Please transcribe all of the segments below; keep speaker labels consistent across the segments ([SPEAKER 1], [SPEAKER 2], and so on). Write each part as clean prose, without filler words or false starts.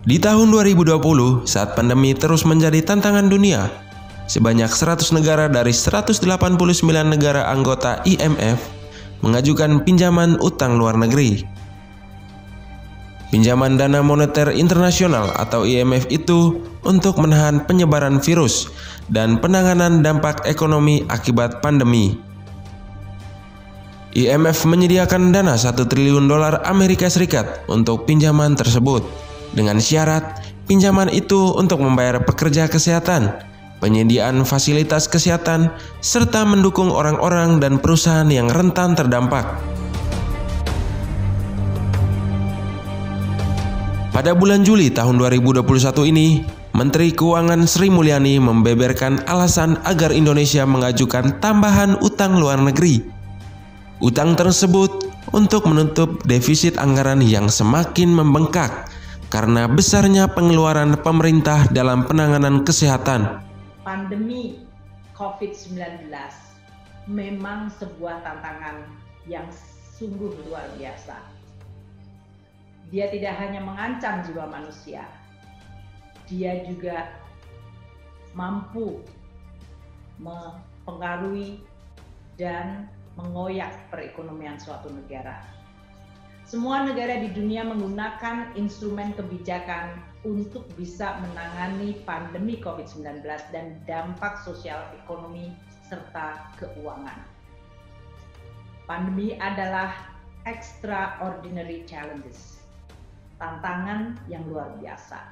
[SPEAKER 1] Di tahun 2020, saat pandemi terus menjadi tantangan dunia, sebanyak 100 negara dari 189 negara anggota IMF mengajukan pinjaman utang luar negeri. Pinjaman Dana Moneter Internasional atau IMF itu untuk menahan penyebaran virus dan penanganan dampak ekonomi akibat pandemi. IMF menyediakan dana $1 triliun Amerika Serikat untuk pinjaman tersebut, dengan syarat pinjaman itu untuk membayar pekerja kesehatan, penyediaan fasilitas kesehatan, serta mendukung orang-orang dan perusahaan yang rentan terdampak. Pada bulan Juli tahun 2021 ini, Menteri Keuangan Sri Mulyani membeberkan alasan agar Indonesia mengajukan tambahan utang luar negeri. Utang tersebut untuk menutup defisit anggaran yang semakin membengkak karena besarnya pengeluaran pemerintah dalam penanganan kesehatan.
[SPEAKER 2] Pandemi COVID-19 memang sebuah tantangan yang sungguh luar biasa. Dia tidak hanya mengancam jiwa manusia, dia juga mampu mempengaruhi dan mengoyak perekonomian suatu negara. Semua negara di dunia menggunakan instrumen kebijakan untuk bisa menangani pandemi COVID-19 dan dampak sosial ekonomi serta keuangan. Pandemi adalah extraordinary challenges, tantangan yang luar biasa.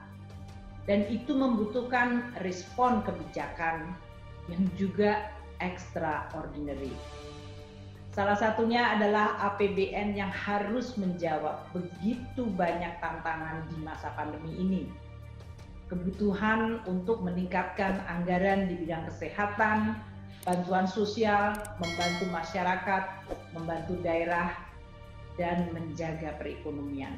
[SPEAKER 2] Dan itu membutuhkan respon kebijakan yang juga extraordinary. Salah satunya adalah APBN yang harus menjawab begitu banyak tantangan di masa pandemi ini. Kebutuhan untuk meningkatkan anggaran di bidang kesehatan, bantuan sosial, membantu masyarakat, membantu daerah, dan menjaga perekonomian.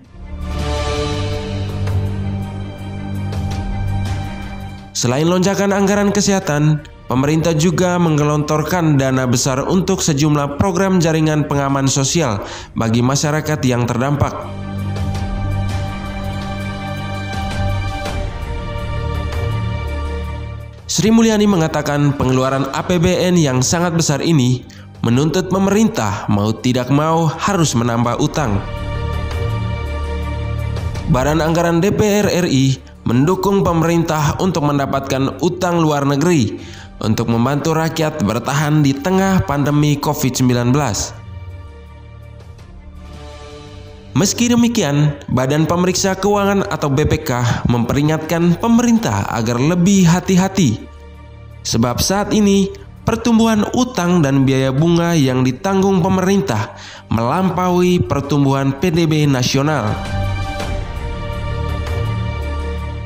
[SPEAKER 1] Selain lonjakan anggaran kesehatan, pemerintah juga menggelontorkan dana besar untuk sejumlah program jaringan pengaman sosial bagi masyarakat yang terdampak. Sri Mulyani mengatakan pengeluaran APBN yang sangat besar ini menuntut pemerintah mau tidak mau harus menambah utang. Badan Anggaran DPR RI mendukung pemerintah untuk mendapatkan utang luar negeri untuk membantu rakyat bertahan di tengah pandemi COVID-19. Meski demikian, Badan Pemeriksa Keuangan atau BPK memperingatkan pemerintah agar lebih hati-hati. Sebab saat ini, pertumbuhan utang dan biaya bunga yang ditanggung pemerintah melampaui pertumbuhan PDB nasional.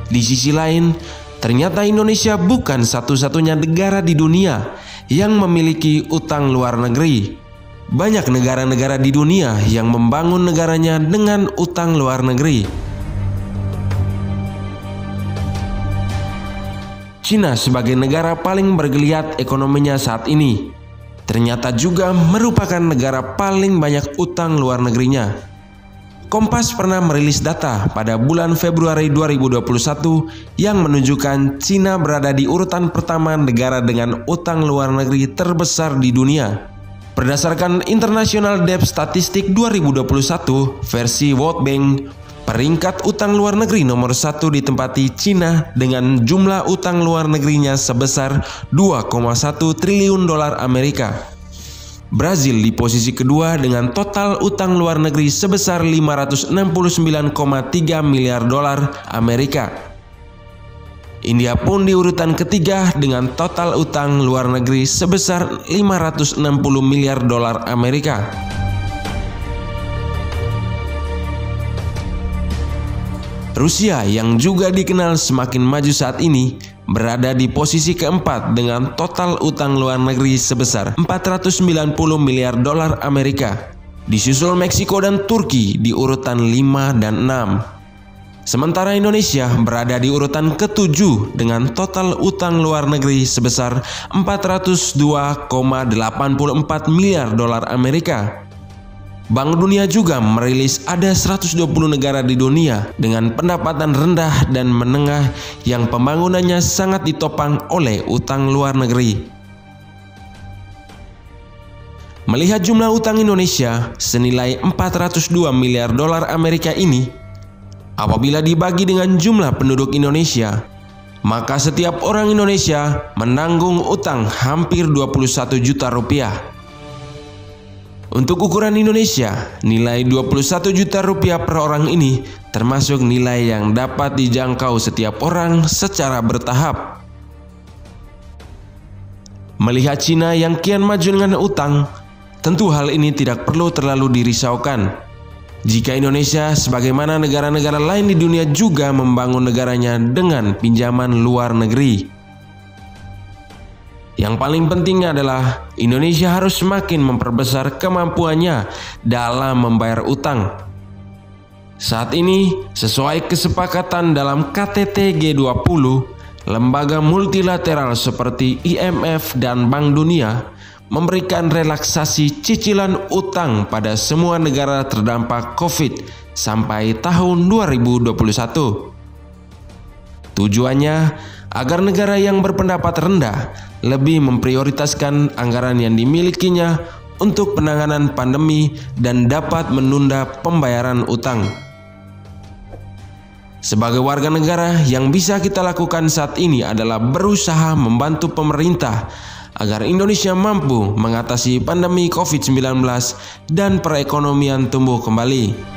[SPEAKER 1] Di sisi lain, ternyata Indonesia bukan satu-satunya negara di dunia yang memiliki utang luar negeri. Banyak negara-negara di dunia yang membangun negaranya dengan utang luar negeri. Cina sebagai negara paling bergeliat ekonominya saat ini, ternyata juga merupakan negara paling banyak utang luar negerinya. Kompas pernah merilis data pada bulan Februari 2021 yang menunjukkan Cina berada di urutan pertama negara dengan utang luar negeri terbesar di dunia. Berdasarkan International Debt Statistic 2021 versi World Bank, peringkat utang luar negeri nomor 1 ditempati Cina dengan jumlah utang luar negerinya sebesar $2,1 triliun Amerika. Brazil di posisi kedua dengan total utang luar negeri sebesar $569,3 miliar Amerika. India pun di urutan ketiga dengan total utang luar negeri sebesar $560 miliar Amerika. Rusia yang juga dikenal semakin maju saat ini berada di posisi keempat dengan total utang luar negeri sebesar $490 miliar Amerika. Disusul Meksiko dan Turki di urutan 5 dan 6. Sementara Indonesia berada di urutan ke-7 dengan total utang luar negeri sebesar $402,84 miliar Amerika. Bank Dunia juga merilis ada 120 negara di dunia dengan pendapatan rendah dan menengah yang pembangunannya sangat ditopang oleh utang luar negeri. Melihat jumlah utang Indonesia senilai 402 miliar dolar Amerika ini, apabila dibagi dengan jumlah penduduk Indonesia, maka setiap orang Indonesia menanggung utang hampir 21 juta rupiah. Untuk ukuran Indonesia, nilai 21 juta rupiah per orang ini termasuk nilai yang dapat dijangkau setiap orang secara bertahap. Melihat Cina yang kian maju dengan utang, tentu hal ini tidak perlu terlalu dirisaukan. Jika Indonesia sebagaimana negara-negara lain di dunia juga membangun negaranya dengan pinjaman luar negeri. Yang paling penting adalah Indonesia harus semakin memperbesar kemampuannya dalam membayar utang. Saat ini, sesuai kesepakatan dalam KTT G20, lembaga multilateral seperti IMF dan Bank Dunia memberikan relaksasi cicilan utang pada semua negara terdampak COVID sampai tahun 2021. Tujuannya agar negara yang berpendapat rendah lebih memprioritaskan anggaran yang dimilikinya untuk penanganan pandemi dan dapat menunda pembayaran utang. Sebagai warga negara, yang bisa kita lakukan saat ini adalah berusaha membantu pemerintah agar Indonesia mampu mengatasi pandemi COVID-19 dan perekonomian tumbuh kembali.